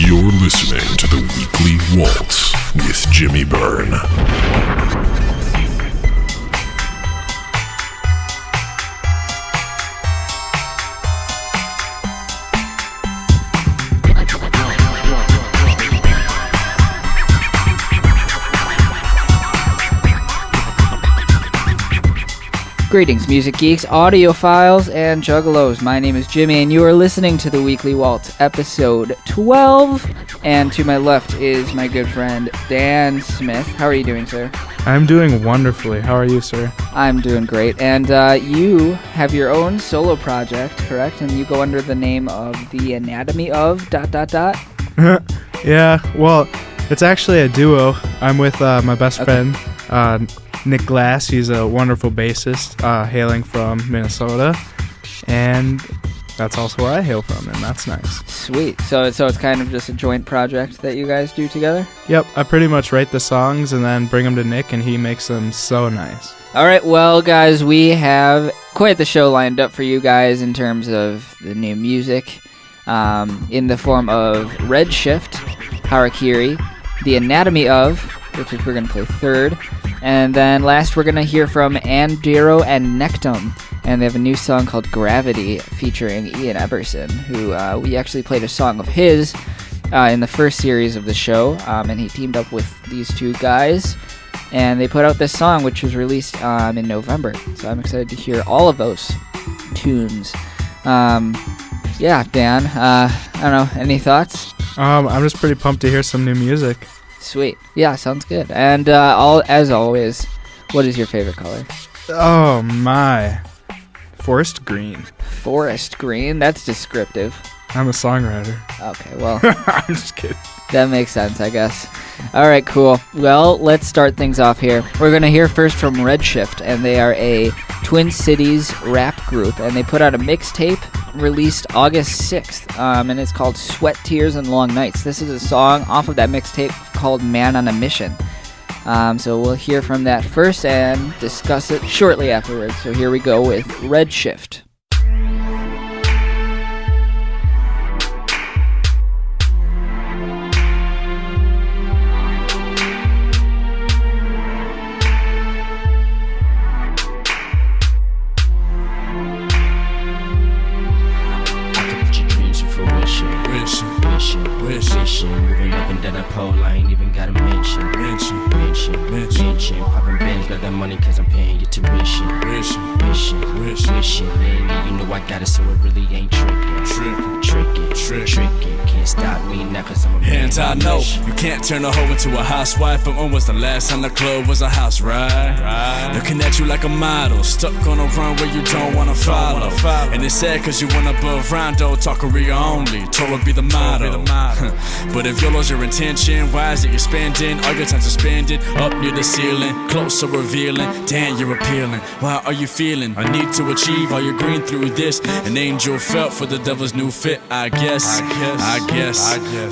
You're listening to the Weekly Waltz with Jimmy Byrne. Greetings, music geeks, audiophiles, and juggalos. My name is Jimmy, and you are listening to the Weekly Waltz, episode 12. And to my left is my good friend, Dan Smith. How are you doing, sir? I'm doing wonderfully. How are you, sir? I'm doing great. And you have your own solo project, correct? And you go under the name of The Anatomy of ... Yeah, well, it's actually a duo. I'm with my best friend, Nick Glass. He's a wonderful bassist, hailing from Minnesota, and that's also where I hail from, and that's nice. Sweet. So it's kind of just a joint project that you guys do together? Yep, I pretty much write the songs and then bring them to Nick, and he makes them so nice. All right, well, guys, we have quite the show lined up for you guys in terms of the new music, in the form of Wredshift, Harakiri, The Anatomy of, which is we're going to play third. And then last, we're going to hear from Andero and Nectum, and they have a new song called Gravity featuring Ian Everson, who we actually played a song of his in the first series of the show, and he teamed up with these two guys, and they put out this song, which was released in November, so I'm excited to hear all of those tunes. Yeah, Dan, I don't know, any thoughts? I'm just pretty pumped to hear some new music. Sweet. Yeah, sounds good. And as always, what is your favorite color? Oh, my. Forest green. Forest green? That's descriptive. I'm a songwriter. Okay, well. I'm just kidding. That makes sense, I guess. All right, cool. Well, let's start things off here. We're going to hear first from Wredshift, and they are a Twin Cities rap group, and they put out a mixtape released August 6th, and it's called Sweat, Tears, and Long Nights. This is a song off of that mixtape called Man on a Mission. So we'll hear from that first and discuss it shortly afterwards. So here we go with Wredshift. Moving up and down the pole, I ain't even gotta mention. Poppin' bands, got that money cause I'm paying your tuition. And you know I got it, so it really ain't trickin'. Can't stop me now cause I'm a man. Hands I know, you can't turn a hoe into a housewife. But when was the last time the club was a house ride? Looking at you like a model, stuck on a run where you don't wanna follow. And it's sad cause you went above Rondo, talk career only, Torah be the motto. But if YOLO's your intention, why is it you're spending all your time suspended up near the ceiling, close so revealing? Damn, you're appealing. Why are you feeling a need to achieve? Are you green through this? An angel felt for the devil's new fit, I guess.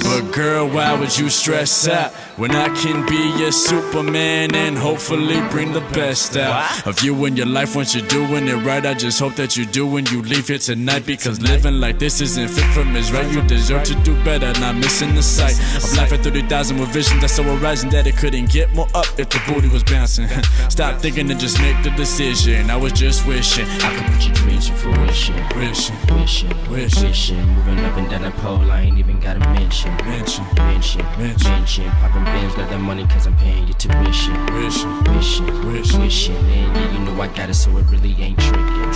But girl, why would you stress out when I can be your Superman and hopefully bring the best out of you in your life? Once you're doing it right, I just hope that you do when you leave here tonight, because living like this isn't fit for me, right? You deserve to do better, not missing the sight of life at 30,000 with vision that's so arising that it couldn't get more up if the booty was bouncing. Stop thinking and just make the decision. I was just wishing I could put your dreams in fruition. Wishing. Moving up and down the pole, I ain't even gotta mention. Poppin' bands, got that money cause I'm paying your tuition. Wishing. And you know I got it, so it really ain't trickin'.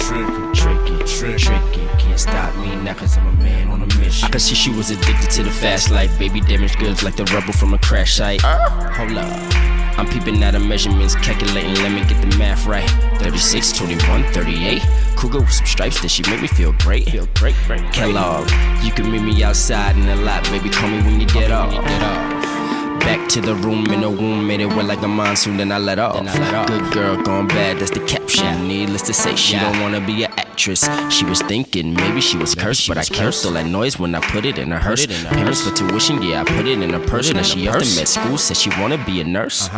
Can't stop me now cause I'm a man on a mission. I could see she was addicted to the fast life. Baby damaged goods like the rubble from a crash site. Hold up, I'm peeping out of measurements, calculating, let me get the math right. 36, 21, 38. Cougar with some stripes, that she make me feel great. Kellogg, you can meet me outside in the lot, baby, call me when you get off. back to the room in the womb, made it wet like a monsoon, then I let off. Good girl gone bad, that's the caption. Needless to say, she don't wanna be an actress. She was thinking maybe she was cursed, but I cursed all that noise when I put it in her hearse. Parents for tuition, yeah, I put it in her purse. Now she off to med school, said she wanna be a nurse.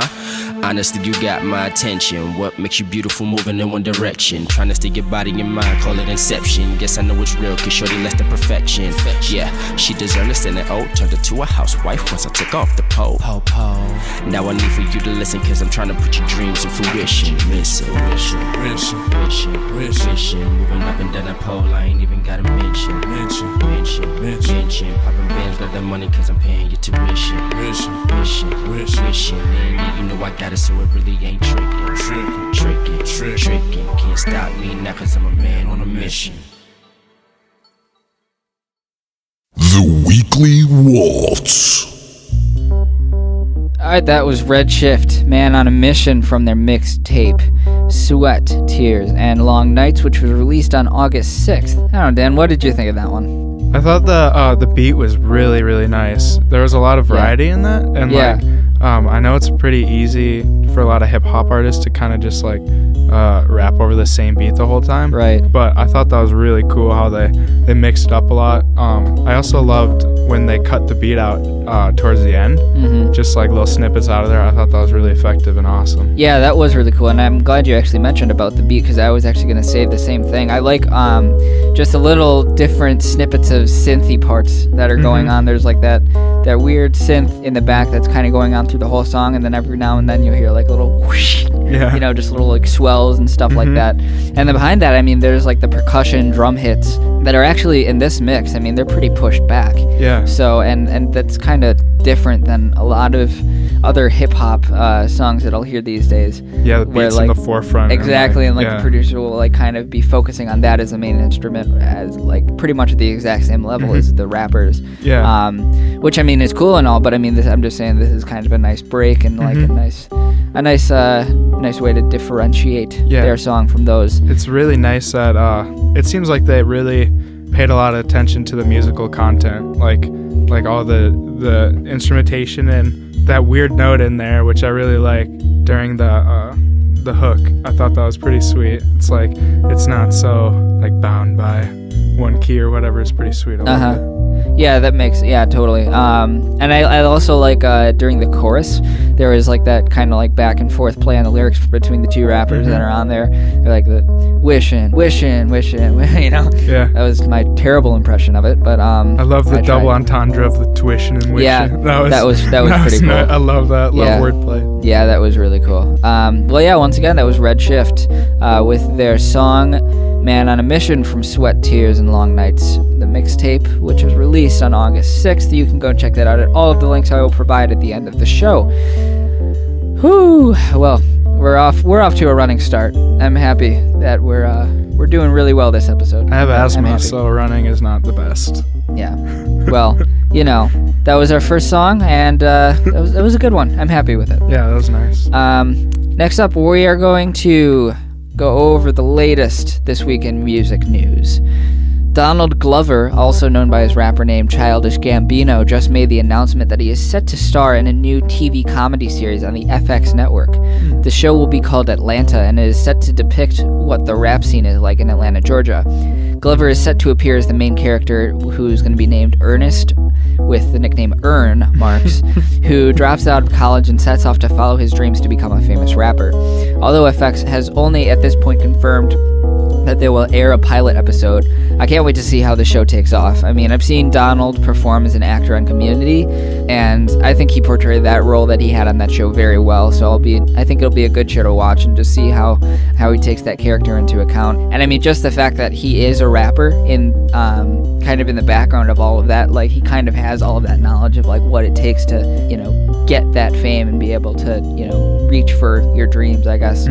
Honestly, you got my attention. What makes you beautiful, moving in one direction? Trying to steal your body and mind, call it inception. Guess I know it's real, cause shorty less than perfection. Yeah, she deserved to stand old. Turned her to a housewife once I took off the pole. Now I need for you to listen, cause I'm trying to put your dreams in fruition. Wishing, moving up and down the pole, I ain't even gotta mention. Popping bands, got that money cause I'm paying your tuition. Wishing, and you know I got it, so it really ain't tricking. Can't stop me now cause I'm a man on a mission. The Weekly Waltz. Alright, that was Wredshift, Man on a Mission, from their mixtape Sweat, Tears, and Long Nights, which was released on August 6th. I don't know, Dan, what did you think of that one? I thought the beat was really, really nice. There was a lot of variety in that, and I know it's pretty easy for a lot of hip hop artists to kind of just like rap over the same beat the whole time. Right. But I thought that was really cool how they mixed it up a lot. I also loved when they cut the beat out towards the end, just like little snippets out of there. I thought that was really effective and awesome. Yeah, that was really cool, and I'm glad you actually mentioned about the beat, because I was actually going to say the same thing. I like just a little different snippets of synthy parts that are going on. There's like that weird synth in the back that's kind of going on through the whole song, and then every now and then you'll hear like a little whoosh, just little like swells and stuff like that. And then behind that, I mean, there's like the percussion drum hits that are actually in this mix. I mean, they're pretty pushed back. Yeah. So, and that's kind of different than a lot of other hip hop songs that I'll hear these days. Yeah, the beats in the forefront. Exactly, and the producer will like kind of be focusing on that as a main instrument, as like pretty much at the exact same level as the rappers. Yeah. Which I mean is cool and all, but I mean I'm just saying this is kind of a nice break and like a nice way to differentiate their song from those. It's really nice that it seems like they really paid a lot of attention to the musical content, like all the instrumentation and that weird note in there, which I really like during the hook. I thought that was pretty sweet. It's like it's not so like bound by one key or whatever. It's pretty sweet. I love it. Yeah, that makes totally. And I also like during the chorus there was like that kind of like back and forth play on the lyrics between the two rappers that are on there. They're like the wishing, you know. Yeah. That was my terrible impression of it, but I love the double entendre of the tuition and wishing. Yeah, that was pretty cool. I love that. Love wordplay. Yeah, that was really cool. Once again, that was Wredshift with their song Man on a Mission from Sweat, Tears, and Long Nights, the mixtape, which was released on August 6th. You can go check that out at all of the links I will provide at the end of the show. Whew. Well, we're off to a running start. I'm happy that we're doing really well this episode. I have asthma, so running is not the best. Yeah. Well, you know, that was our first song, and it was a good one. I'm happy with it. Yeah, that was nice. Next up, we are going to go over the latest this week in music news. Donald Glover, also known by his rapper name Childish Gambino, just made the announcement that he is set to star in a new TV comedy series on the FX network. The show will be called Atlanta, and it is set to depict what the rap scene is like in Atlanta, Georgia. Glover is set to appear as the main character, who's going to be named Ernest, with the nickname Ern Marks, who drops out of college and sets off to follow his dreams to become a famous rapper. Although FX has only at this point confirmed that they will air a pilot episode, I can't wait to see how the show takes off. I mean, I've seen Donald perform as an actor on Community, and I think he portrayed that role that he had on that show very well, so I think it'll be a good show to watch and just see how he takes that character into account. And I mean, just the fact that he is a rapper in kind of in the background of all of that, like he kind of has all of that knowledge of like what it takes to, you know, get that fame and be able to, you know, reach for your dreams, I guess.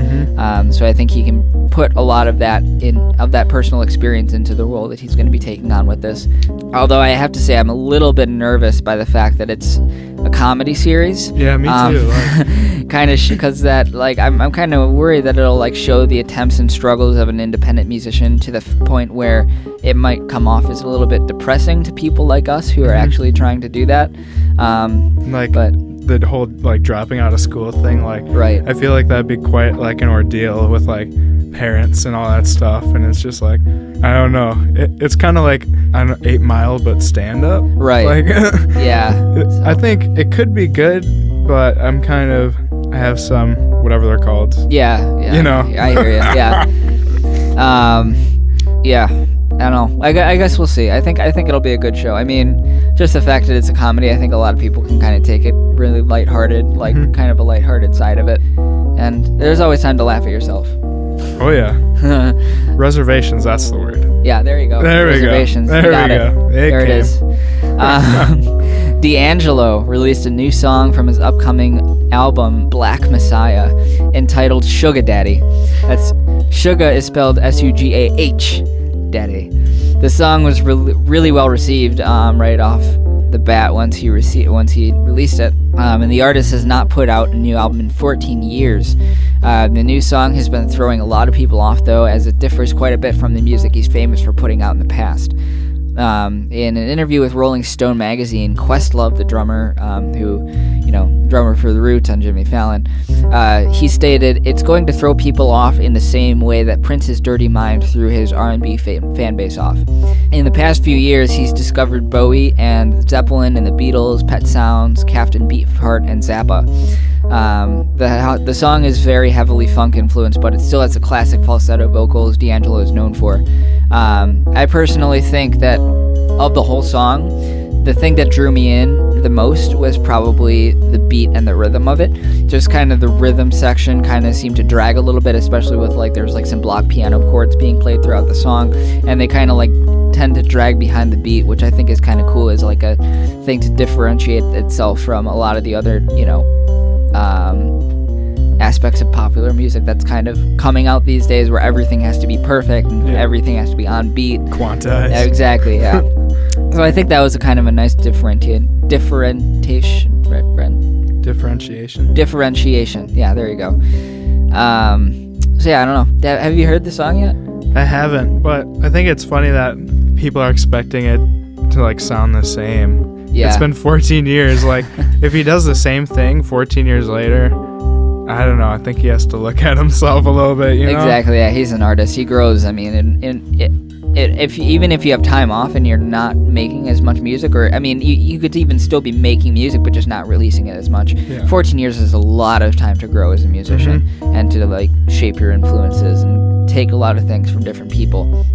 So I think he can put a lot of that personal experience into the role that he's going to be taking on with this. Although I have to say I'm a little bit nervous by the fact that it's a comedy series. Yeah, me too. Kind of because that, like, I'm kind of worried that it'll like show the attempts and struggles of an independent musician to the point where it might come off as a little bit depressing to people like us who are actually trying to do that. But the whole like dropping out of school thing, like Right. I feel like that'd be quite like an ordeal with like parents and all that stuff, and it's just like I don't know. It's kind of like I don't know, 8 Mile but stand up. Right. Like Yeah. I think it could be good, but I have some whatever they're called. Yeah. You know. I hear you. Yeah. Yeah. I don't know. I guess we'll see. I think it'll be a good show. I mean, just the fact that it's a comedy, I think a lot of people can kind of take it really lighthearted, like kind of a lighthearted side of it. And there's always time to laugh at yourself. Oh yeah. Reservations, that's the word. Yeah, there you go. There we go. Reservations. There You got we it. go. There it is. D'Angelo released a new song from his upcoming album Black Messiah entitled Sugar Daddy. That's Sugar is spelled S-U-G-A-H, Daddy. The song was really well received right off the bat once he released it. And the artist has not put out a new album in 14 years. The new song has been throwing a lot of people off, though, as it differs quite a bit from the music he's famous for putting out in the past. In an interview with Rolling Stone magazine, Questlove, the drummer, drummer for The Roots on Jimmy Fallon, he stated, "It's going to throw people off in the same way that Prince's Dirty Mind threw his R&B fan base off. In the past few years, he's discovered Bowie and Zeppelin and the Beatles, Pet Sounds, Captain Beefheart, and Zappa. The song is very heavily funk influenced, but it still has the classic falsetto vocals D'Angelo is known for. I personally think that of the whole song, the thing that drew me in the most was probably the beat and the rhythm of it. Just kind of the rhythm section kind of seemed to drag a little bit, especially with like there's like some block piano chords being played throughout the song, and they kind of like tend to drag behind the beat, which I think is kind of cool as like a thing to differentiate itself from a lot of the other, aspects of popular music that's kind of coming out these days, where everything has to be perfect and everything has to be on beat. Quantized. Yeah, exactly, yeah. So I think that was a kind of a nice differentiation, right, friend? Differentiation. Yeah, there you go. So yeah, I don't know. Have you heard the song yet? I haven't, but I think it's funny that people are expecting it to like sound the same. Yeah. It's been 14 years. Like, if he does the same thing 14 years later, I don't know. I think he has to look at himself a little bit, you know? Exactly, yeah. He's an artist. He grows. I mean, even if you have time off and you're not making as much music, or, I mean, you could even still be making music, but just not releasing it as much. Yeah. 14 years is a lot of time to grow as a musician and to, like, shape your influences and take a lot of things from different people.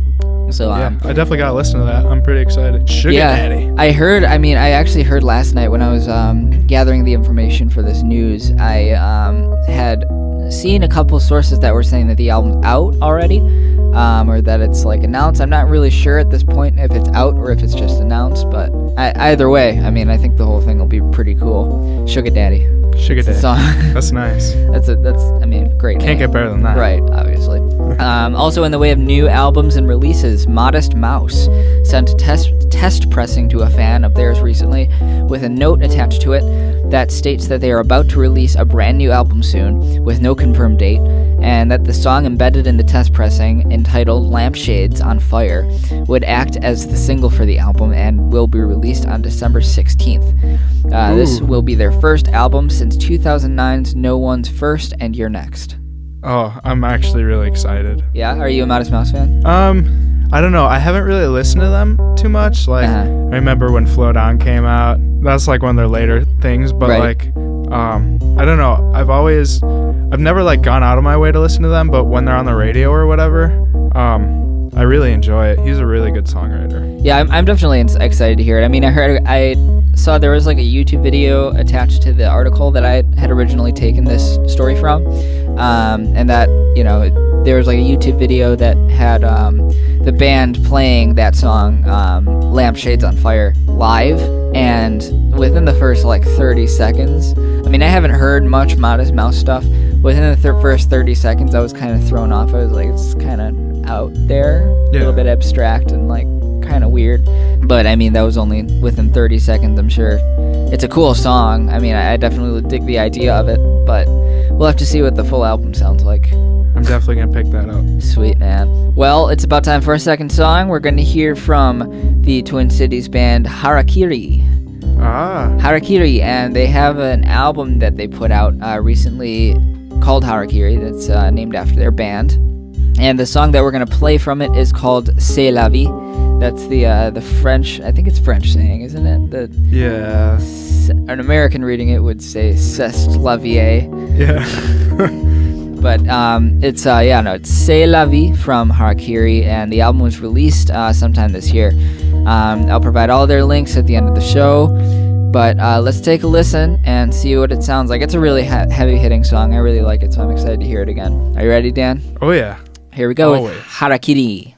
So I definitely gotta listen to that. I'm pretty excited. Sugar Daddy. I actually heard last night when I was gathering the information for this news. I had seen a couple sources that were saying that the album's out already, or that it's like announced. I'm not really sure at this point if it's out or if it's just announced, but either way, I mean, I think the whole thing will be pretty cool. Sugar Daddy. Sugar Daddy. Song. That's nice. That's great. Can't get better than that. Right, obviously. Also in the way of new albums and releases, Modest Mouse sent test pressing to a fan of theirs recently with a note attached to it that states that they are about to release a brand new album soon with no confirmed date, and that the song embedded in the test pressing, entitled Lampshades on Fire, would act as the single for the album and will be released on December 16th. This will be their first album since 2009's No One's First and You're Next. Oh, I'm actually really excited. Yeah? Are you a Modest Mouse fan? I don't know. I haven't really listened to them too much. Like, I remember when Float On came out. That's like one of their later things. But like, I don't know. I've never like gone out of my way to listen to them. But when they're on the radio or whatever, I really enjoy it. He's a really good songwriter. Yeah, I'm definitely excited to hear it. I mean, I saw there was like a YouTube video attached to the article that I had originally taken this story from, and that, there was like a YouTube video that had the band playing that song, Lampshades on Fire, live, and within the first like 30 seconds, I mean, I haven't heard much Modest Mouse stuff. Within the first 30 seconds, I was kind of thrown off. I was like, it's kind of out there, a little bit abstract and like kind of weird. But I mean, that was only within 30 seconds, I'm sure. It's a cool song. I mean, I definitely dig the idea of it, but we'll have to see what the full album sounds like. I'm definitely going to pick that up. Sweet, man. Well, it's about time for our second song. We're going to hear from the Twin Cities band Harakiri. Harakiri, and they have an album that they put out recently called Harakiri that's named after their band. And the song that we're going to play from it is called C'est la vie. That's the French, I think it's French saying, isn't it? Yeah. An American reading it would say C'est la vie. Yeah. But it's C'est la vie from Harakiri, and the album was released sometime this year. I'll provide all their links at the end of the show, but let's take a listen and see what it sounds like. It's a really heavy-hitting song. I really like it, so I'm excited to hear it again. Are you ready, Dan? Oh, yeah. Here we go Always. with Harakiri.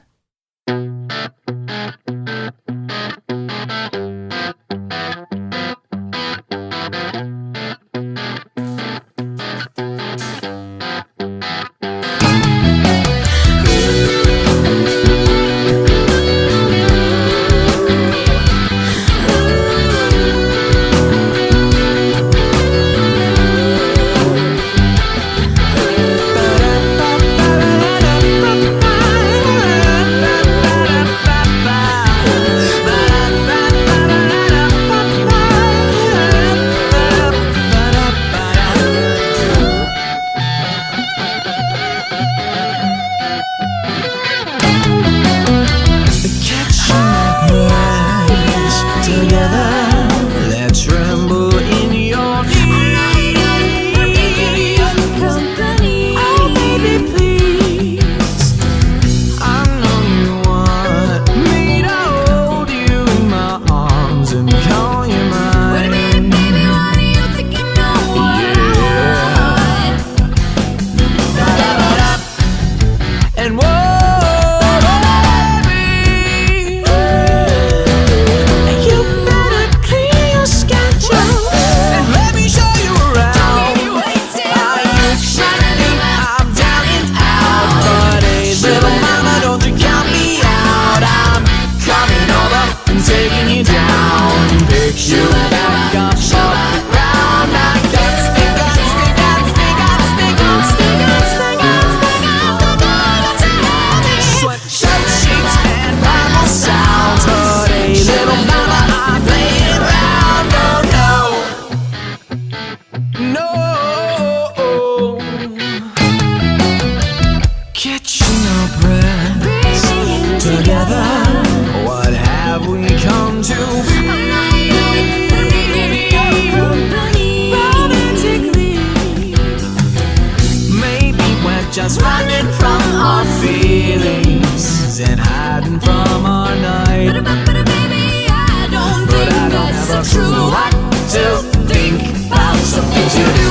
Just running from our feelings and hiding from our night. But baby, I don't think that's true. I still think about something to do.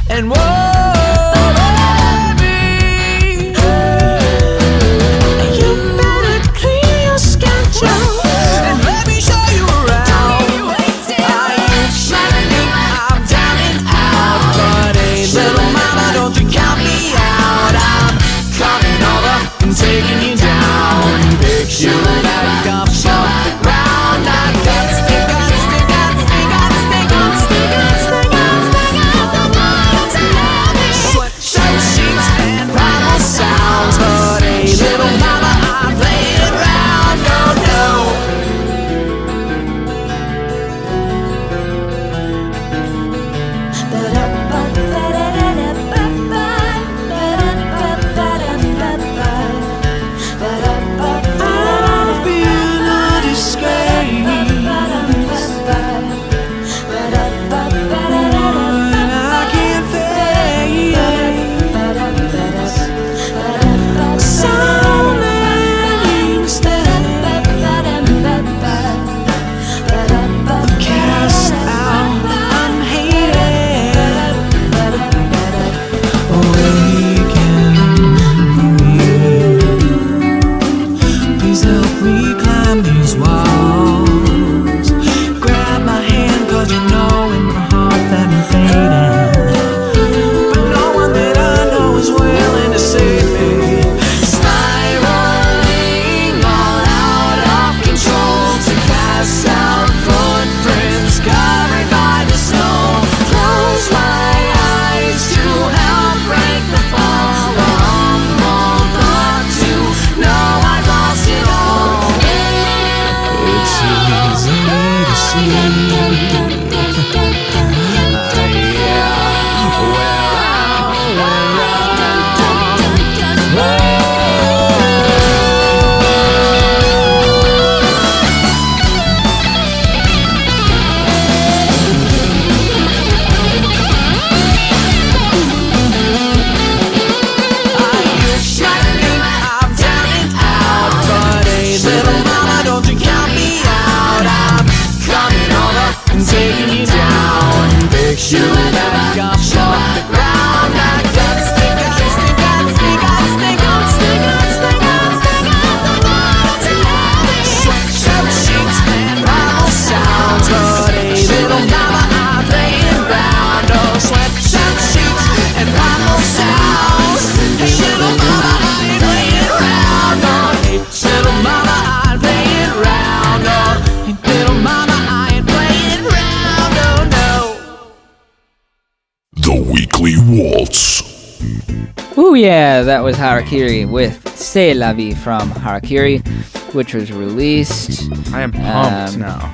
And baby, you better clear your schedule and let me Waltz. Ooh yeah, that was Harakiri with C'est la vie from Harakiri, which was released. I am pumped now.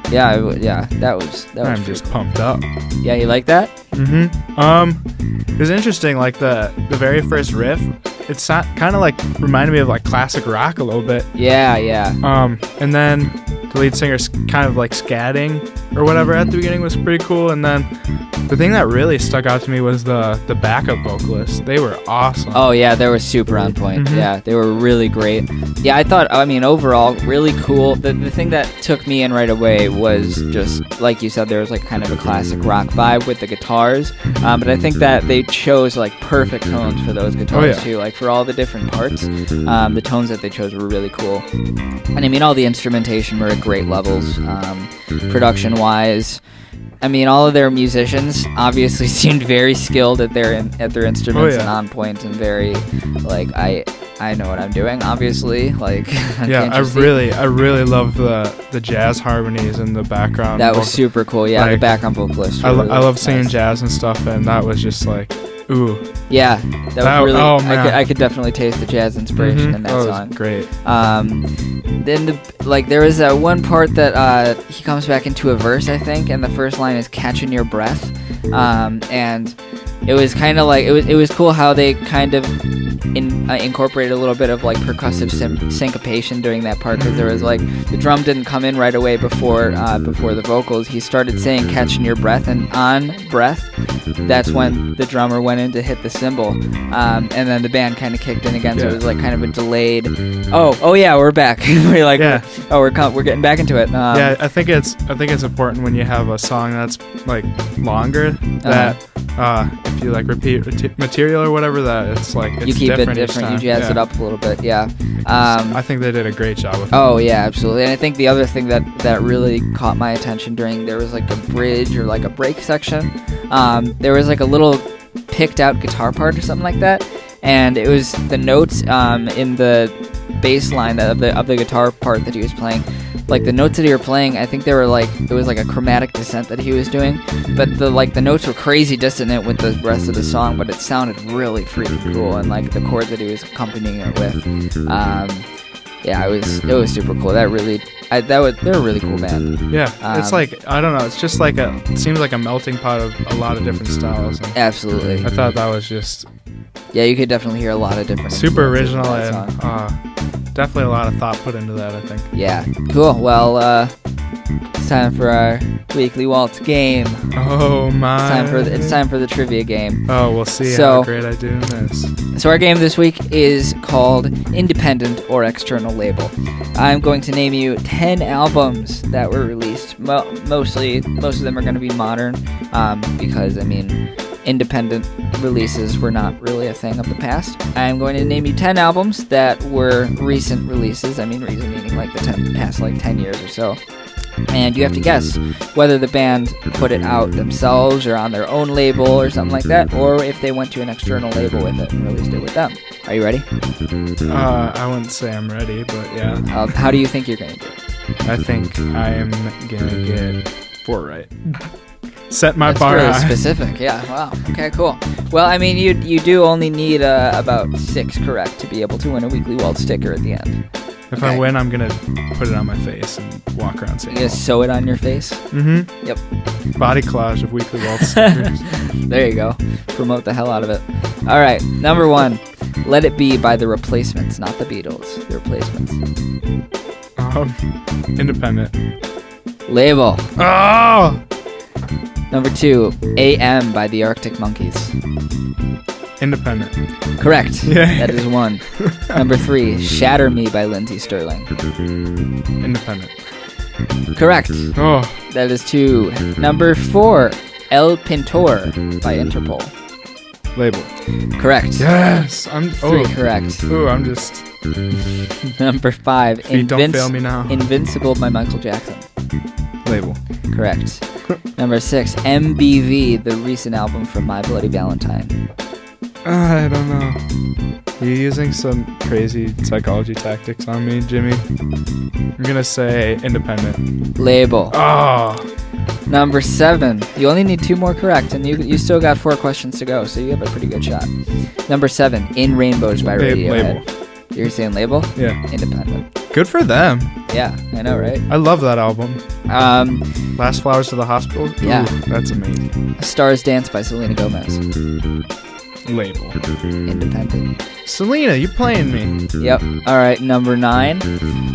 Yeah, that was I'm just pumped up. Yeah, you like that? It was interesting, like the very first riff, it's kind of like reminded me of like classic rock a little bit. Yeah. And then the lead singer's kind of like scatting or whatever at the beginning was pretty cool. And then the thing that really stuck out to me was the backup vocalists. They were awesome. Oh yeah, they were super on point. Yeah, they were really great. Yeah, I mean, overall, really cool. The thing that took me in right away was just, like you said, there was like kind of a classic rock vibe with the guitars. But I think that they chose like perfect tones for those guitars too. Like for all the different parts, the tones that they chose were really cool. And I mean, all the instrumentation were at great levels, production-wise. I mean, all of their musicians obviously seemed very skilled at their instruments and on point and very like I know what I'm doing. Obviously, like I really love the jazz harmonies in the background. That was super cool. Yeah, like, the background vocalists. I love singing jazz and stuff, and that was just like, ooh. Yeah, that was really. Oh man, I could definitely taste the jazz inspiration in that song. Was great. Then there was one part that he comes back into a verse, I think, and the first line is "catching your breath," and it was kind of like it was cool how they kind of incorporated a little bit of like percussive syncopation during that part, because there was like the drum didn't come in right away before the vocals. He started saying "catching your breath," and on breath, that's when the drummer went in to hit the cymbal, and then the band kind of kicked in again. So it was like kind of a delayed. Oh yeah, we're back. We're like, we're getting back into it. I think it's important when you have a song that's like longer that if you like repeat material or whatever, that it's like it's you keep different it different. You jazz it up a little bit. Yeah. I think they did a great job with it. Oh yeah, absolutely. And I think the other thing that really caught my attention there was like a bridge or like a break section. There was like a little picked out guitar part or something like that, and it was the notes in the bass line of the guitar part that he was playing. Like the notes that he was playing, I think they were like, it was like a chromatic descent that he was doing, but the notes were crazy dissonant with the rest of the song, but it sounded really freaking cool, and like the chords that he was accompanying it with, it was super cool. They're a really cool band. Yeah, it's like, I don't know, it's just like it seems like a melting pot of a lot of different styles. And absolutely. I thought that was just... Yeah, you could definitely hear a lot of different... Super original and definitely a lot of thought put into that, I think. Yeah, cool. Well, it's time for our weekly Waltz game. Oh my! It's time for the trivia game. Oh, we'll see how great I do in this. So our game this week is called Independent or External Label. I'm going to name you 10 albums that were released. Most of them are going to be modern, because I mean, independent releases were not really a thing of the past. I'm going to name you 10 albums that were recent releases. I mean, recent meaning like the past like 10 years or so. And you have to guess whether the band put it out themselves or on their own label or something like that, or if they went to an external label with it and released it with them. Are you ready? I wouldn't say I'm ready, but yeah. How do you think you're going to do? I think I am going to get 4 right. Set my That's bar very high. Specific, yeah. Wow. Okay, cool. Well, I mean, you do only need about 6 correct to be able to win a Weekly Waltz sticker at the end. If I win, I'm going to put it on my face and walk around saying, you gonna sew it on your face? Mm-hmm. Yep. Body collage of Weekly Waltz stickers. There you go. Promote the hell out of it. All right, number 1. Let It Be by The Replacements, not the Beatles. The Replacements. Independent. Label. Oh! Number 2. AM by the Arctic Monkeys. Independent. Correct. Yeah. That is 1. Number 3. Shatter Me by Lindsey Sterling. Independent. Correct. Oh. That is 2. Number 4. El Pintor by Interpol. Label. Correct. Yes. 3 correct. Ooh, I'm just... Number 5. Don't fail me now. Invincible by Michael Jackson. Label. Correct. Number 6. MBV, the recent album from My Bloody Valentine. I don't know. You're using some crazy psychology tactics on me, Jimmy. I'm gonna say independent. Label. Oh. Number 7. You only need 2 more correct, and you still got 4 questions to go, so you have a pretty good shot. Number 7. In Rainbows by Radiohead. Label. You're saying label? Yeah. Independent. Good for them. Yeah, I know, right? I love that album. Last Flowers to the Hospital. Yeah. Ooh, that's amazing. A Star's Dance by Selena Gomez. Label. Independent. Selena, you playing me. Yep. All right, number 9.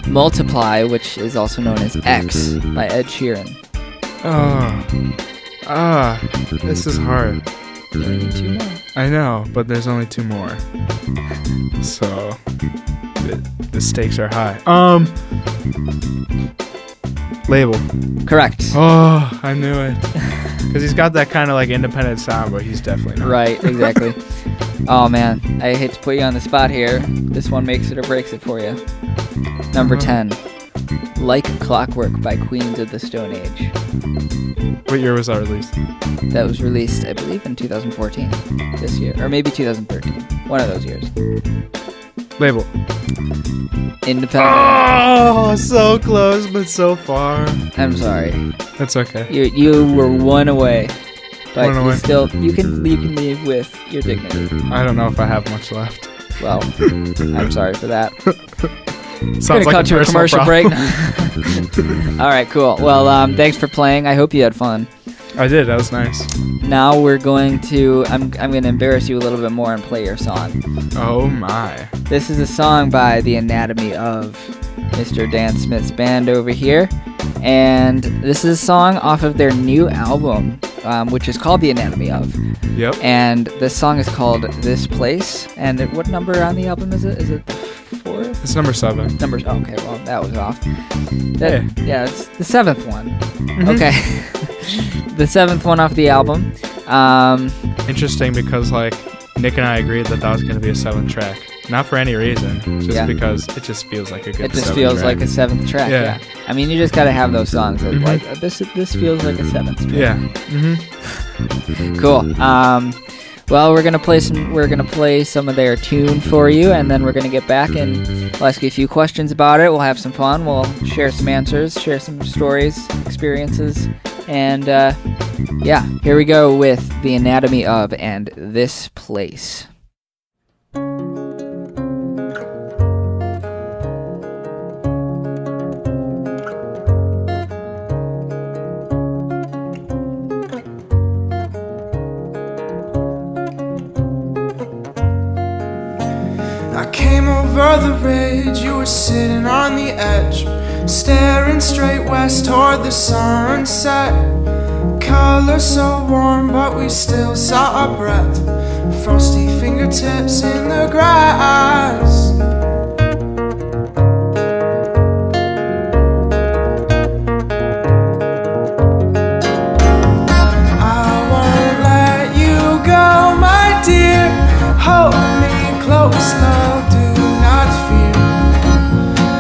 Multiply, which is also known as X by Ed Sheeran. This is hard. You only need 2 more. I know, but there's only 2 more. So, the stakes are high. Label. Correct. Oh, I knew it. Because he's got that kind of like independent sound, but he's definitely not. Right, exactly. Oh man, I hate to put you on the spot here. This one makes it or breaks it for you. Number 10. Like Clockwork by Queens of the Stone Age. What year was that released? That was released, I believe, in 2014. This year. Or maybe 2013. One of those years. Label. Independent. Oh, so close, but so far. I'm sorry. That's okay. You were 1 away. But One away. you can leave with your dignity. I don't know if I have much left. Well, I'm sorry for that. Sounds Gonna like cut to a commercial problem. break. All right, cool. Well, thanks for playing. I hope you had fun. I did. That was nice. Now we're going to. I'm going to embarrass you a little bit more and play your song. Oh my. This is a song by The Anatomy of, Mr. Dan Smith's band over here, and this is a song off of their new album, which is called The Anatomy of. Yep. And this song is called This Place. And what number on the album is it? Is it the 4th? It's number 7. Numbers. Okay, well that was off. Hey. Yeah, it's the 7th one. Mm-hmm. Okay, the 7th one off the album. Interesting because like Nick and I agreed that was going to be a 7th track. Not for any reason, just because it just feels like a good. It just feels like a 7th track. Yeah. I mean, you just gotta have those songs that like this feels like a 7th track. Yeah. Cool. Well, we're gonna play some of their tune for you, and then we're gonna get back and we'll ask you a few questions about it. We'll have some fun. We'll share some answers, share some stories, experiences, and yeah, here we go with The Anatomy of and This Place. Over the ridge, you were sitting on the edge, staring straight west toward the sunset. Color so warm, but we still saw our breath. Frosty fingertips in the grass. I won't let you go, my dear. Hold me close, love.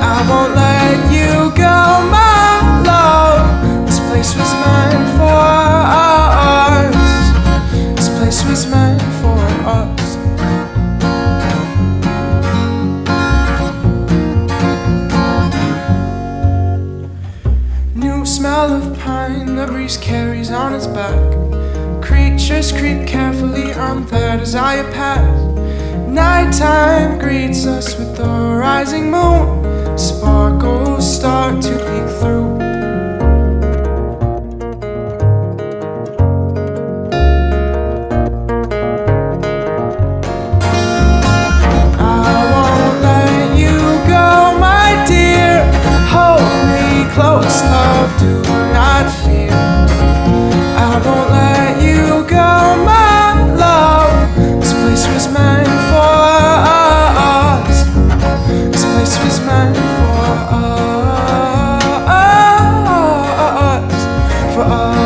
I won't let you go, my love. This place was meant for us. This place was meant for us. New smell of pine the breeze carries on its back. Creatures creep carefully on their desire path. Nighttime greets us with the rising moon. Sparkles start to peek through. I won't let you go, my dear. Hold me close, love, do not fear. I won't let you go, my love. This place was meant for us. This place was meant for us. For us.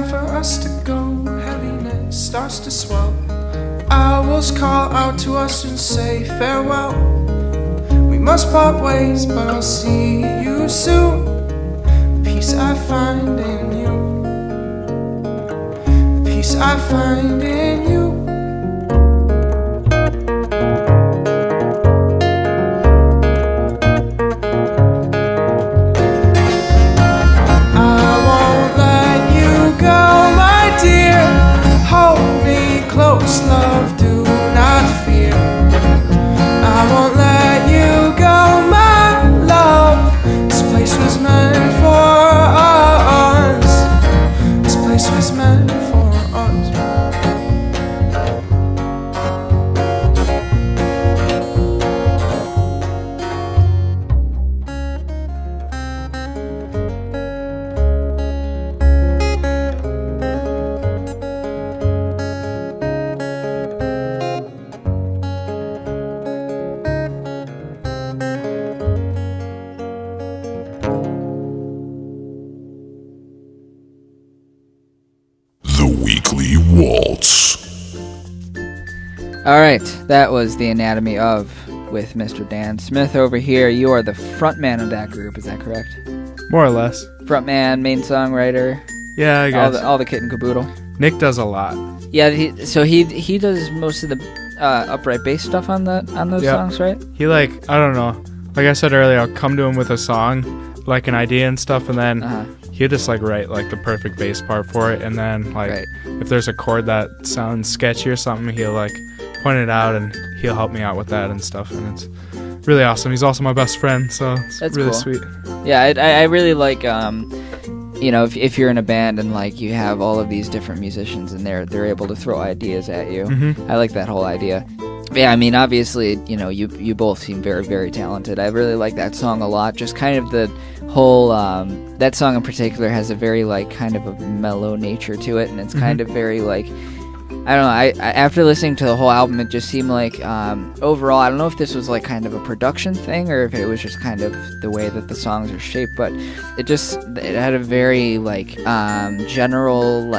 time for us to go. Heaviness starts to swell. Owls call out to us and say farewell. We must part ways, but I'll see you soon. The peace I find in you. The peace I find in you. Close, love, do not fear. I won't let you go, my love. This place was meant for us. This place was meant for us. Weekly Waltz. All right, that was The Anatomy of with Mr. Dan Smith over here. You are the frontman of that group, is that correct? More or less. Frontman, main songwriter. Yeah, I guess. All the kit and caboodle. Nick does a lot. Yeah, he does most of the upright bass stuff on those songs, right? He I don't know. Like I said earlier, I'll come to him with a song, like an idea and stuff, and then he'll just write the perfect bass part for it, and then if there's a chord that sounds sketchy or something, he'll point it out and he'll help me out with that and stuff, and it's really awesome. He's also my best friend, so it's really cool. Sweet. Yeah, I really like if you're in a band and you have all of these different musicians and they're able to throw ideas at you. Mm-hmm. I like that whole idea. Yeah, I mean, obviously, you both seem very, very talented. I really like that song a lot. Just kind of the whole, that song in particular has a very, kind of a mellow nature to it, and it's kind of very, I don't know, I after listening to the whole album, it just seemed overall, I don't know if this was, kind of a production thing, or if it was just kind of the way that the songs are shaped, but it had a very, general,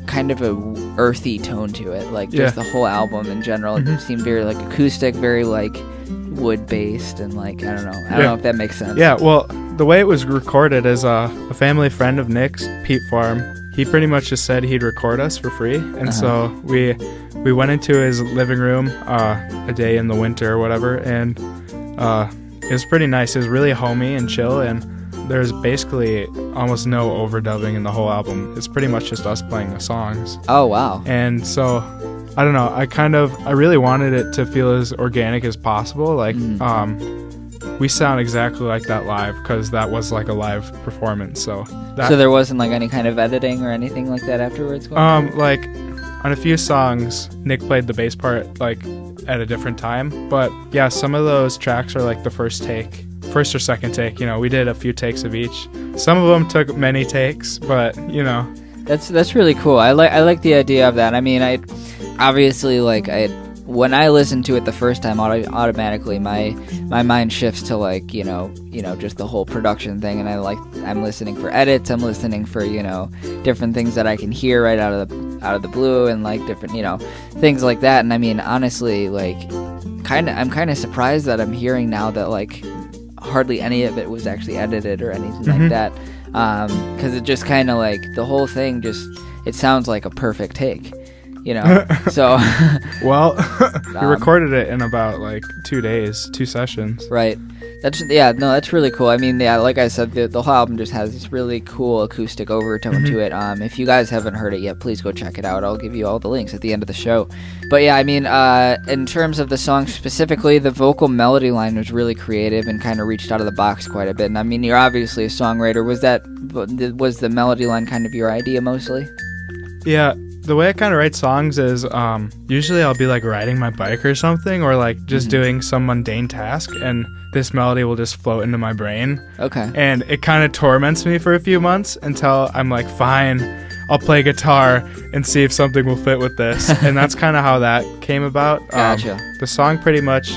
kind of a earthy tone to it, just the whole album in general. It seemed very acoustic, very wood based, and I don't know if that makes sense. Yeah, well, the way it was recorded is a family friend of Nick's, Pete Farm. He pretty much just said he'd record us for free, and so we went into his living room a day in the winter or whatever, and it was pretty nice. It was really homey and chill, and there's basically almost no overdubbing in the whole album. It's pretty much just us playing the songs. Oh, wow. And so, I don't know, I really wanted it to feel as organic as possible. We sound exactly like that live, because that was a live performance. So there wasn't any kind of editing or anything like that afterwards? On a few songs, Nick played the bass part at a different time. But yeah, some of those tracks are the first or second take. We did a few takes of each. Some of them took many takes, but that's really cool. I like the idea of that. I mean, I obviously when I listened to it the first time, automatically my mind shifts to just the whole production thing, and I'm listening for edits, I'm listening for different things that I can hear right out of the blue, and different things like that. And I mean, honestly, I'm kind of surprised that I'm hearing now that hardly any of it was actually edited or anything like that, because it just kind of the whole thing it sounds like a perfect take. So well, we recorded it in about 2 days, 2 sessions. Right. That's really cool. I mean, like I said, the whole album just has this really cool acoustic overtone to it. If you guys haven't heard it yet, please go check it out. I'll give you all the links at the end of the show. But yeah, I mean, in terms of the song specifically, the vocal melody line was really creative and kind of reached out of the box quite a bit. And I mean, you're obviously a songwriter. Was the melody line kind of your idea mostly? Yeah. The way I kind of write songs is usually I'll be riding my bike or something, or just doing some mundane task, and this melody will just float into my brain. Okay. And it kind of torments me for a few months until I'm fine, I'll play guitar and see if something will fit with this. And that's kind of how that came about. Gotcha. The song pretty much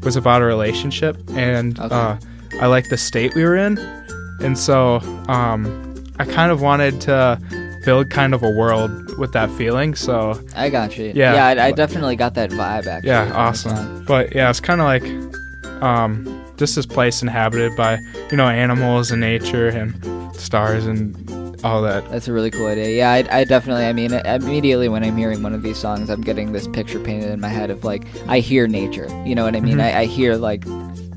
was about a relationship, and I liked the state we were in, and so I kind of wanted to build kind of a world with that feeling. So I got you. Yeah. I definitely got that vibe, actually. yeah, awesome. But yeah, it's kind of like just this place inhabited by, animals and nature and stars and all that. That's a really cool idea. Yeah, I definitely, immediately when I'm hearing one of these songs, I'm getting this picture painted in my head of, like, I hear nature. You know what I mean? I hear, like,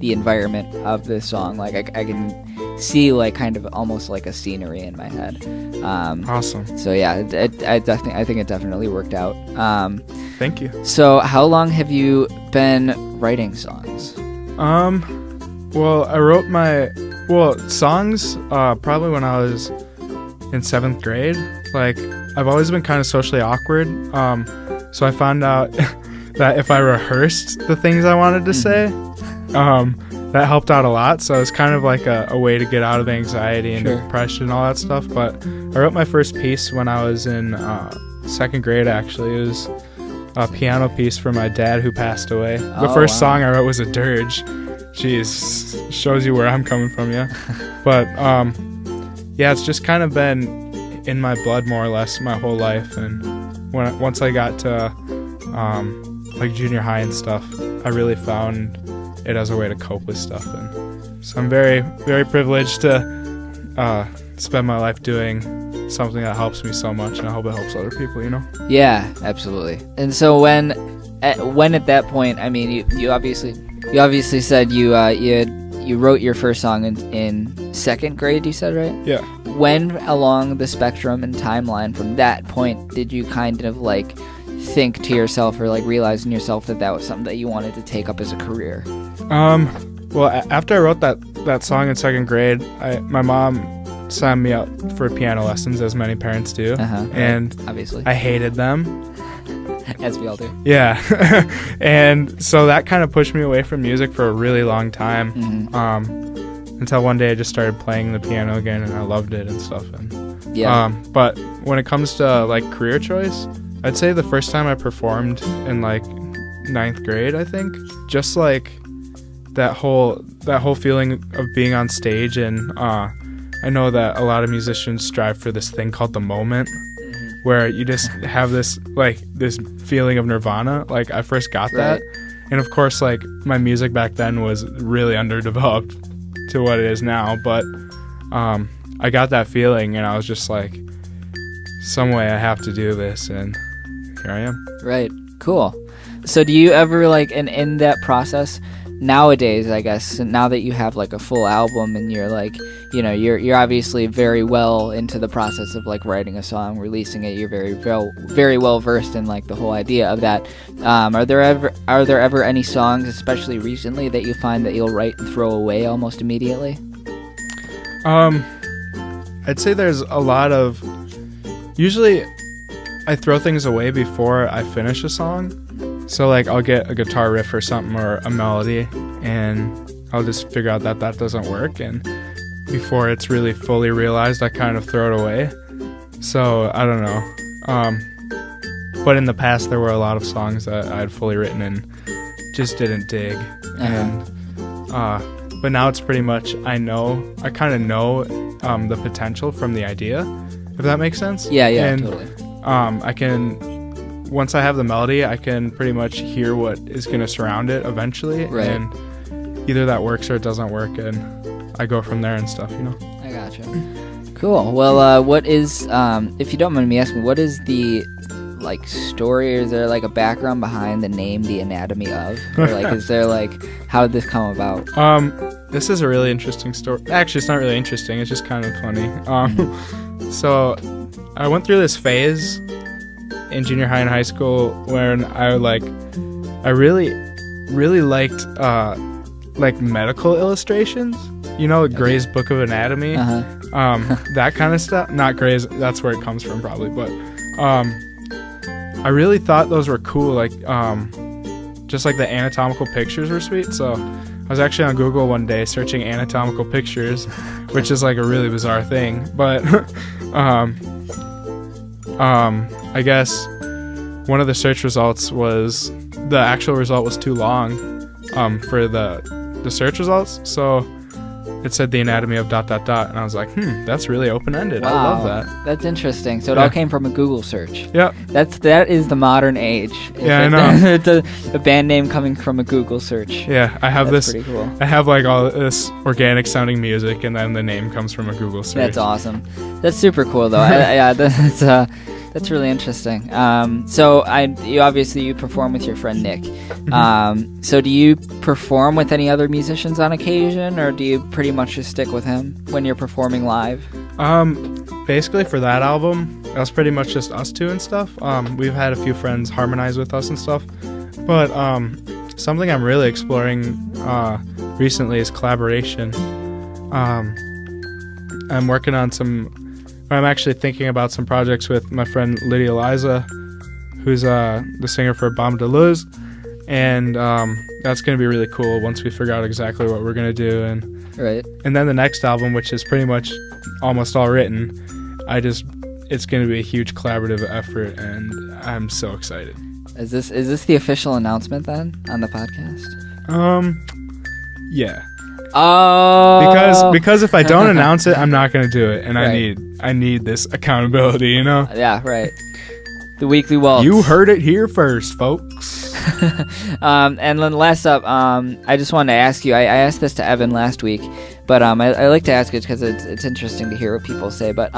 the environment of this song. Like, I can see, like, kind of almost like a scenery in my head. Awesome. So, yeah, I think it definitely worked out. Thank you. So, how long have you been writing songs? Well, I wrote my songs probably when I was in 7th grade. Like, I've always been kind of socially awkward, so I found out that if I rehearsed the things I wanted to say, that helped out a lot. So it's kind of like a way to get out of anxiety and depression and all that stuff. But I wrote my first piece when I was in 2nd grade, actually. It was a piano piece for my dad who passed away. The first song I wrote was a dirge. Jeez, shows you where I'm coming from, yeah. But yeah, it's just kind of been in my blood more or less my whole life. And once I got to like junior high and stuff, I really found it as a way to cope with stuff. And so I'm very, very privileged to spend my life doing something that helps me so much, and I hope it helps other people, Yeah, absolutely. And so when at that point, I mean, you obviously said you wrote your first song in 2nd grade, you said, right? Yeah. When along the spectrum and timeline from that point did you kind of like think to yourself or like realize in yourself that was something that you wanted to take up as a career? Well, after I wrote that song in 2nd grade, my mom signed me up for piano lessons, as many parents do, and obviously I hated them. As we all do. Yeah. And so that kind of pushed me away from music for a really long time. Until one day I just started playing the piano again, and I loved it and stuff. And yeah. But when it comes to like career choice, I'd say the first time I performed in like 9th grade, I think, just like that whole feeling of being on stage. And I know that a lot of musicians strive for this thing called the moment, where you just have this feeling of nirvana. Like, I first got that. And of course, like, my music back then was really underdeveloped to what it is now. But I got that feeling, and I was just like, some way I have to do this, and here I am. Right. Cool. So do you ever, like, in that process, nowadays, I guess, now that you have like a full album and you're like, you're obviously very well into the process of like writing a song, releasing it, you're very well versed in like the whole idea of that. Are there ever any songs, especially recently, that you find that you'll write and throw away almost immediately? I'd say there's a lot of, usually I throw things away before I finish a song. So, like, I'll get a guitar riff or something, or a melody, and I'll just figure out that doesn't work. And before it's really fully realized, I kind of throw it away. So, I don't know. But in the past, there were a lot of songs that I had fully written and just didn't dig. And but now it's pretty much, I kind of know the potential from the idea, if that makes sense. Yeah, and, totally. I can... Once I have the melody, I can pretty much hear what is going to surround it eventually. Right. And either that works or it doesn't work, and I go from there and stuff, I gotcha. Cool. Well, what is, if you don't mind me asking, what is the, like, story? Is there, like, a background behind the name The Anatomy Of? Or, like, is there, like, how did this come about? This is a really interesting story. Actually, it's not really interesting. It's just kind of funny. So I went through this phase in junior high and high school when I really liked like medical illustrations, Gray's Book of Anatomy, that kind of stuff. Not Gray's, that's where it comes from probably, but I really thought those were cool, like just like the anatomical pictures were sweet. So I was actually on Google one day searching anatomical pictures, which is like a really bizarre thing, but I guess one of the search results was, the actual result was too long for the search results. So it said the anatomy of ... And I was like, that's really open-ended. Wow. I love that. That's interesting. So it all came from a Google search. Yep. That is the modern age. Yeah, I know. It's a band name coming from a Google search. Yeah, I have That's this. pretty cool. I have like all this organic sounding music, and then the name comes from a Google search. That's awesome. That's super cool, though. That's really interesting. So you perform with your friend Nick. So do you perform with any other musicians on occasion, or do you pretty much just stick with him when you're performing live? Basically for that album, that was pretty much just us two and stuff. We've had a few friends harmonize with us and stuff, but something I'm really exploring recently is collaboration. I'm actually thinking about some projects with my friend Lydia Liza, who's the singer for Bam de Luz, and that's going to be really cool once we figure out exactly what we're going to do. And then the next album, which is pretty much almost all written, it's going to be a huge collaborative effort, and I'm so excited. Is this the official announcement then on the podcast? Yeah. Oh. Because if I don't announce it, I'm not going to do it, and Right. I need this accountability, you know? Yeah, right. The weekly Waltz. You heard it here first, folks. And then last up, I just wanted to ask you. I asked this to Evan last week, but I like to ask it because it's interesting to hear what people say. But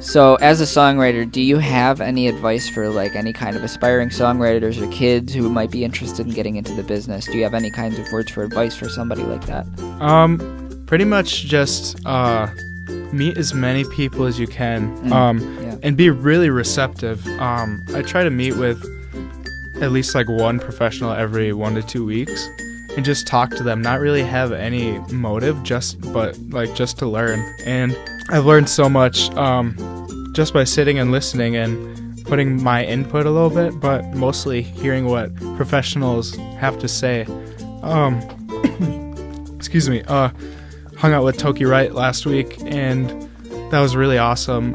so as a songwriter, do you have any advice for like any kind of aspiring songwriters or kids who might be interested in getting into the business? Do you have any kinds of words for advice for somebody like that? Pretty much just meet as many people as you can, and be really receptive. I try to meet with at least like one professional every 1 to 2 weeks and just talk to them, not really have any motive, but to learn. And I've learned so much just by sitting and listening and putting my input a little bit, but mostly hearing what professionals have to say. Excuse me. Hung out with Toki Wright last week, and that was really awesome.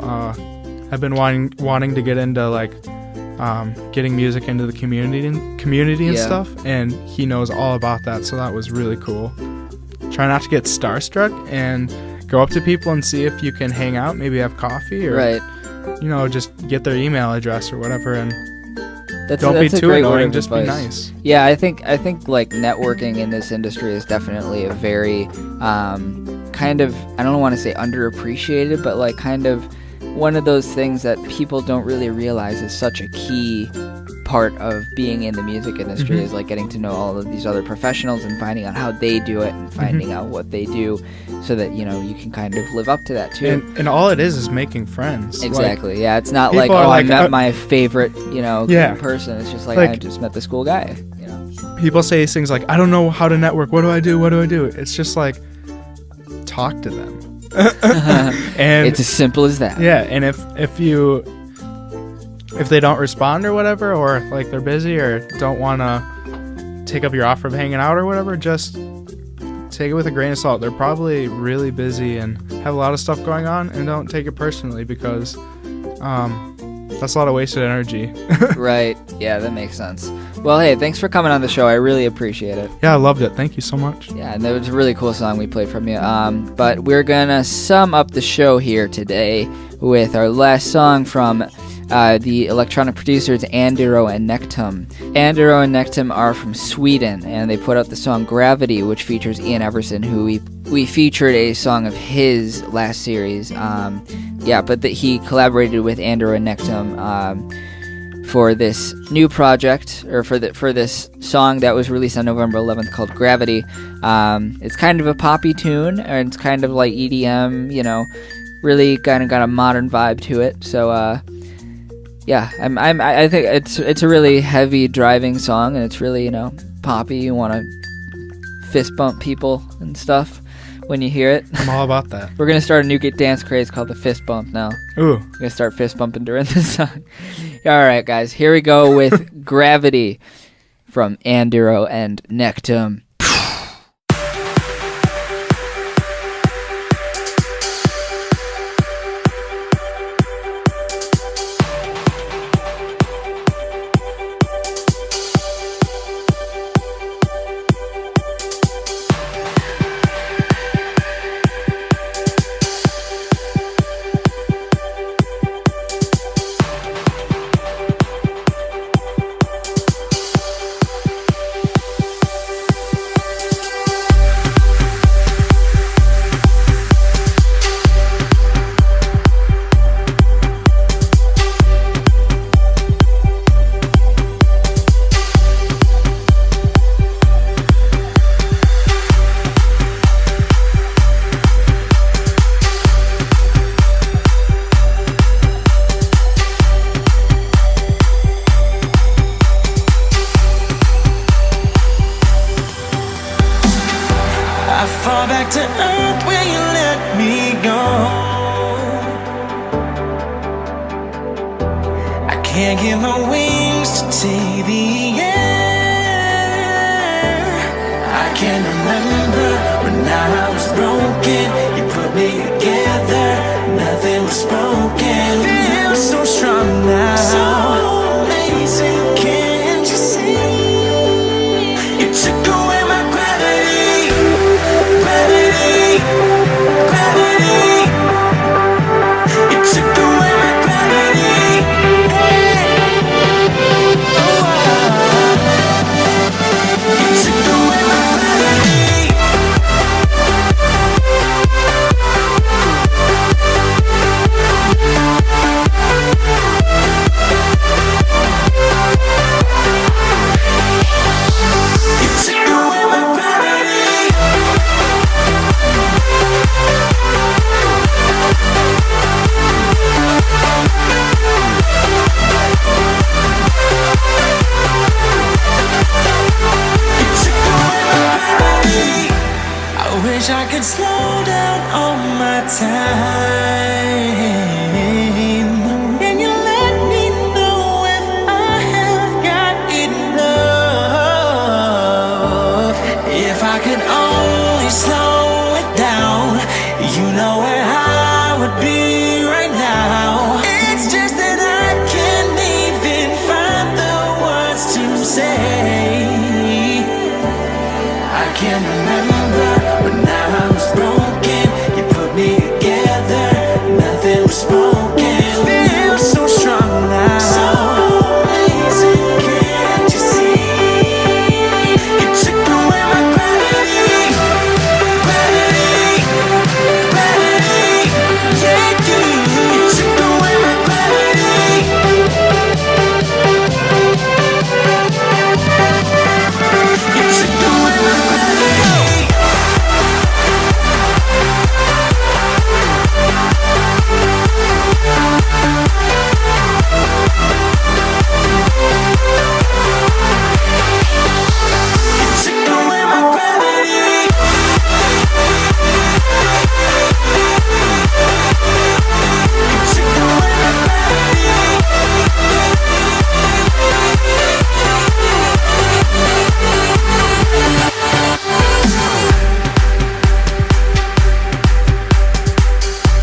I've been wanting to get into like getting music into the community and stuff, and he knows all about that, so that was really cool. Try not to get starstruck and go up to people and see if you can hang out, maybe have coffee, or just get their email address or whatever, and don't be too annoying, just be nice. Yeah, I think like networking in this industry is definitely a very kind of, I don't want to say underappreciated, but like kind of one of those things that people don't really realize is such a key part of being in the music industry, is like getting to know all of these other professionals and finding out how they do it and finding out what they do, so that you can kind of live up to that too. And all it is making friends. Exactly. Like, yeah, it's not like, I met my favorite person. It's just like I just met this cool guy. People say these things like, I don't know how to network. What do I do? It's just like, talk to them. And it's as simple as that. Yeah, and if they don't respond or whatever, or like they're busy or don't want to take up your offer of hanging out or whatever, just take it with a grain of salt. They're probably really busy and have a lot of stuff going on, and don't take it personally, because that's a lot of wasted energy. Right. Yeah, that makes sense. Well, hey, thanks for coming on the show. I really appreciate it. Yeah, I loved it. Thank you so much. Yeah, and that was a really cool song we played from you. But we're going to sum up the show here today with our last song from the electronic producers Andero and Nectum. Andero and Nectum are from Sweden, and they put out the song Gravity, which features Ian Everson, who we featured a song of his last series. But he collaborated with Andero and Nectum for this new project, or for this song that was released on November 11th called Gravity. It's kind of a poppy tune, and it's kind of like EDM, really kind of got a modern vibe to it. So I think it's a really heavy driving song, and it's really poppy. You want to fist bump people and stuff when you hear it. I'm all about that. We're gonna start a new dance craze called the fist bump now. Ooh. We're gonna start fist bumping during this song. All right, guys, here we go with Gravity from Andero and Nectum. can't get my wings to take the air. I can't remember when I was broken. You put me together, nothing was spoken. Feel so strong now, so amazing, can't you see? You took away my gravity, gravity, gravity. You took away my gravity. Oh, you took away my gravity. You took away my gravity. I wish I could slow down all my time. Can you let me know if I have got enough? If I could only slow it down, you know where I would be right now. It's just that I can't even find the words to say. I can't remember when I was broken. You put me together, nothing was spoken. Feel so strong now, so amazing, can't you see? You took away my gravity, gravity, gravity. Yeah, you took away my gravity. You took away my gravity. You took away my gravity. You took away my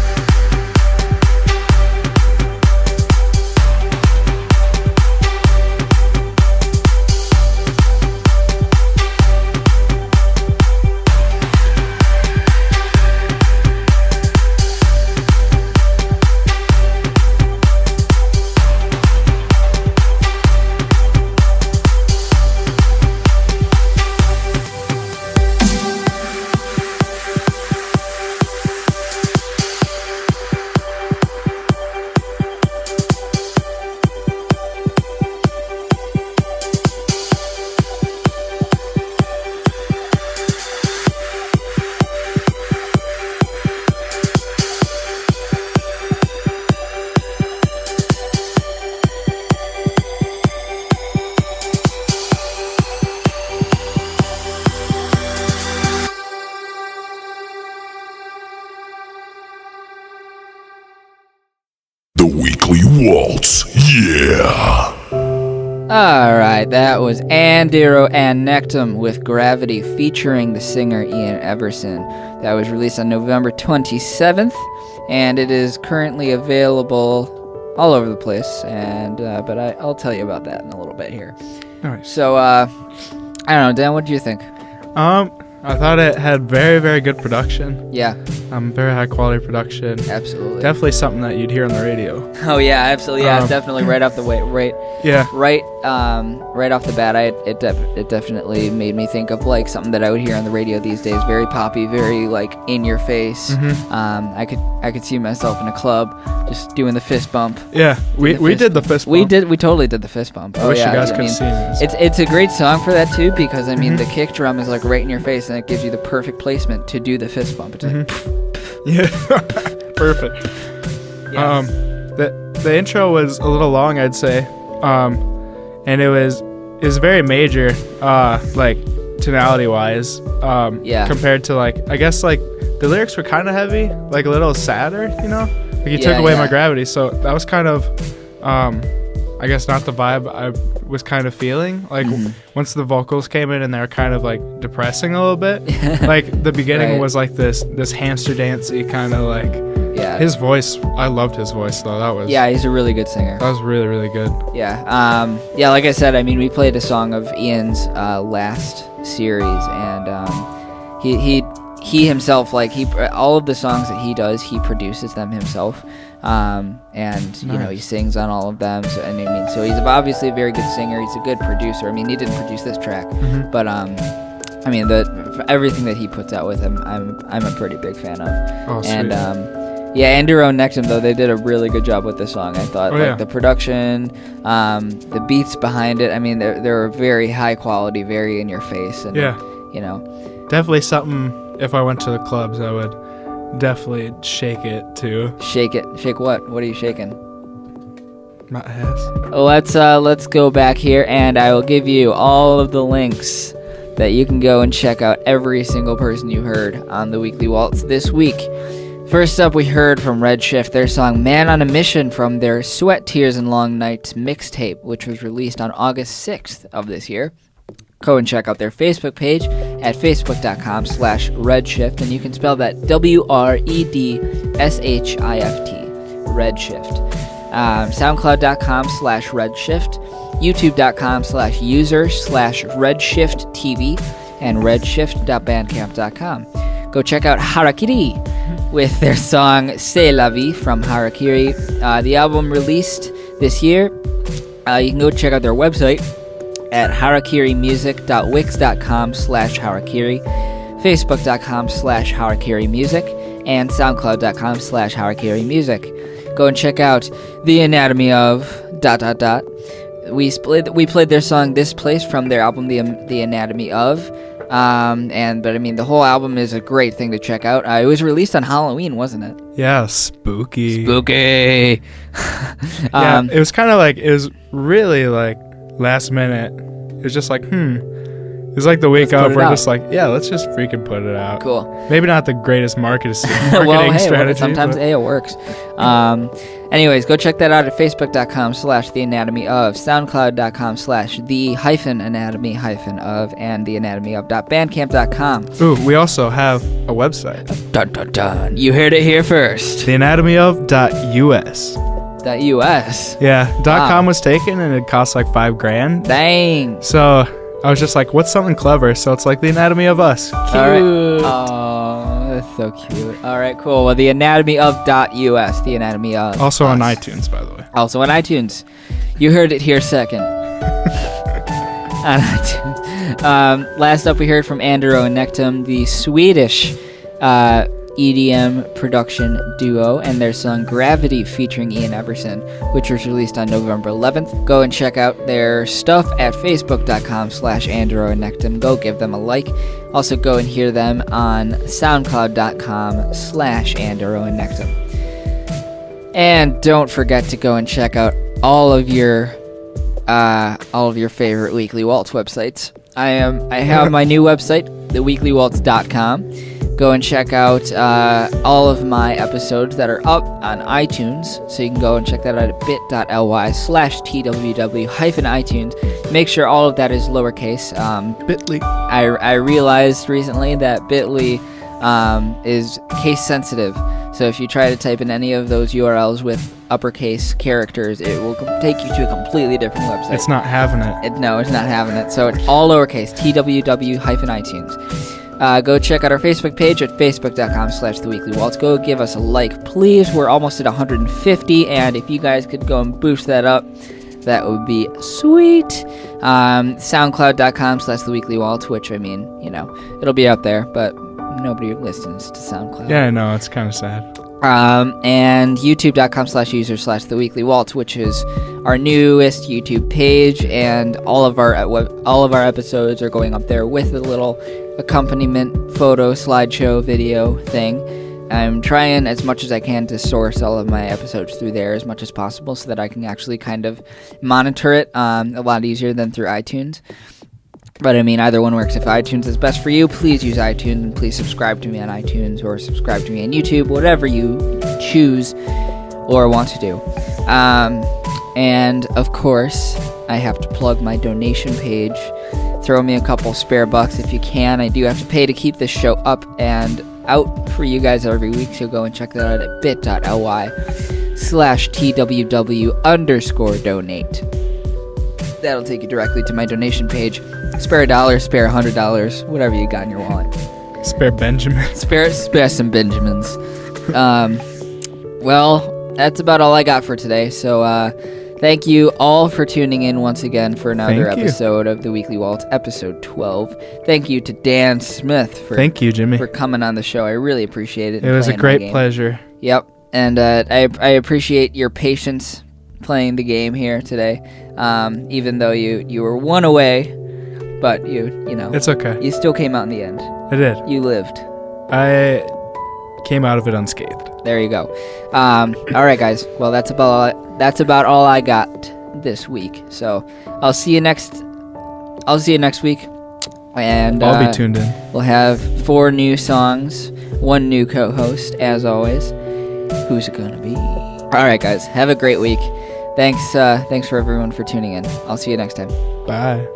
The Weekly Waltz. Yeah. Alright, that was Andero and Nectum with Gravity featuring the singer Ian Everson. That was released on November 27th, and it is currently available all over the place, and but I'll tell you about that in a little bit here. Nice. So, I don't know, Dan, what did you think? I thought it had very, very good production. Yeah, Very high quality production. absolutely. Definitely something that you'd hear on the radio. Oh yeah, absolutely. Yeah, definitely right off the way, right off the bat. It definitely made me think of like something that I would hear on the radio these days. Very poppy, very like in your face. Mm-hmm. I could see myself in a club just doing the fist bump. Yeah, we did the fist bump. We totally did the fist bump. I wish you guys could see me. It's a great song for that too, because I mean the kick drum is like right in your face and it gives you the perfect placement to do the fist bump. It's like, Yeah, perfect. Yeah. The intro was a little long, I'd say, and it was very major, like tonality wise. Compared to like, I guess like the lyrics were kind of heavy, like a little sadder, you know. Like you took away my gravity, so that was kind of I guess not the vibe I was kind of feeling. Like once the vocals came in and they were kind of like depressing a little bit. Like the beginning Right. was like this hamster dancey kind of like. Yeah. His voice, I loved his voice though. That was Yeah, he's a really good singer. That was really, really good. Yeah. Yeah, like I said, I mean, we played a song of Ian's last series, and he himself, like, all of the songs that he does, he produces them himself. And you know, he sings on all of them. So, and I mean, so he's obviously a very good singer. He's a good producer. I mean, he didn't produce this track, but I mean, everything that he puts out with him, I'm a pretty big fan of. Oh, sweet. And yeah, Andero and Nectum, though, they did a really good job with this song. I thought, the production, the beats behind it. I mean, they're very high quality, very in your face, and you know, definitely something. If I went to the clubs, I would definitely shake it too. Shake it. Shake what? What are you shaking? My ass. Let's go back here, and I will give you all of the links that you can go and check out every single person you heard on the Weekly Waltz this week. First up, we heard from Wredshift their song Man on a Mission from their Sweat, Tears, and Long Nights mixtape, which was released on August 6th of this year. Go and check out their Facebook page at facebook.com/Wredshift, and you can spell that WREDSHIFT, Wredshift. SoundCloud.com/Wredshift, YouTube.com/user/RedShiftTV, and Redshift.bandcamp.com. Go check out Harakiri with their song C'est la vie from Harakiri. The album released this year. You can go check out their website at harakirimusic.wix.com/Harakiri, Facebook.com/HarakiriMusic, and SoundCloud.com/HarakiriMusic. Go and check out The Anatomy of ... We played their song This Place from their album The Anatomy of. But I mean, the whole album is a great thing to check out. It was released on Halloween, wasn't it? Yeah, spooky. Spooky. Yeah, it was kind of like, it was really like last minute. It was just like, It was like the week of, we're just like, yeah, let's just freaking put it out. Cool. Maybe not the greatest marketing well, strategy. Sometimes it works. Anyways, go check that out at facebook.com/theanatomy of, soundcloud.com/the-anatomy-of, and theanatomyof.bandcamp.com. Ooh, we also have a website. Dun dun dun. You heard it here first. theanatomyof.us. .us. Yeah, .com was taken and it cost like $5,000. Dang. So I was just like, what's something clever? So it's like The Anatomy of Us. Cute. All right. Oh, that's so cute. All right, cool. Well, the anatomy of .us, the anatomy of. Also us. on iTunes, by the way. Also on iTunes. You heard it here second. On iTunes. Last up, we heard from Andero and Nectum, the Swedish EDM production duo, and their song Gravity featuring Ian Everson, which was released on November 11th. Go and check out their stuff at facebook.com/Andero and Nectum. Go give them a like. Also go and hear them on soundcloud.com/Andero and Nectum. And don't forget to go and check out all of your favorite Weekly Waltz websites. I have my new website, theweeklywaltz.com. Go and check out all of my episodes that are up on iTunes. So you can go and check that out at bit.ly/TWW-iTunes. Make sure all of that is lowercase. Bitly. I realized recently that Bitly is case sensitive. So if you try to type in any of those URLs with uppercase characters, it will take you to a completely different website. It's not having it. No, it's not having it. So it's all lowercase, TWW-iTunes. Go check out our Facebook page at facebook.com/theweeklywaltz. Go give us a like, please. We're almost at 150, and if you guys could go and boost that up, that would be sweet. SoundCloud.com/theweeklywaltz, which, I mean, you know, it'll be out there, but nobody listens to SoundCloud. Yeah, I know. It's kind of sad. And youtube.com/user/theweeklywaltz, which is our newest YouTube page, and all of our episodes are going up there with a little accompaniment photo slideshow video thing. I'm trying as much as I can to source all of my episodes through there as much as possible so that I can actually kind of monitor it a lot easier than through iTunes. But I mean, either one works. If iTunes is best for you, please use iTunes, and please subscribe to me on iTunes or subscribe to me on YouTube, whatever you choose or want to do. And of course, I have to plug my donation page. Throw me a couple spare bucks if you can. I do have to pay to keep this show up and out for you guys every week, so go and check that out at bit.ly/TWW_donate. That'll take you directly to my donation page. Spare $1, spare $100, whatever you got in your wallet. Spare Benjamin. Spare some Benjamins. Well, that's about all I got for today. So thank you all for tuning in once again for another episode of the Weekly Waltz, episode 12. Thank you to Dan Smith for Thank you, Jimmy. for coming on the show. I really appreciate it. It was a great pleasure. Yep, and I appreciate your patience playing the game here today. Even though you were one away, but you know It's okay. you still came out in the end. I did. You lived. I came out of it unscathed. There you go. All right, guys. Well, that's about all I got this week. So I'll see you next week, and I'll be tuned in. We'll have 4 new songs, 1 new co-host, as always. Who's it gonna be? All right, guys. Have a great week. Thanks for everyone for tuning in. I'll see you next time. Bye.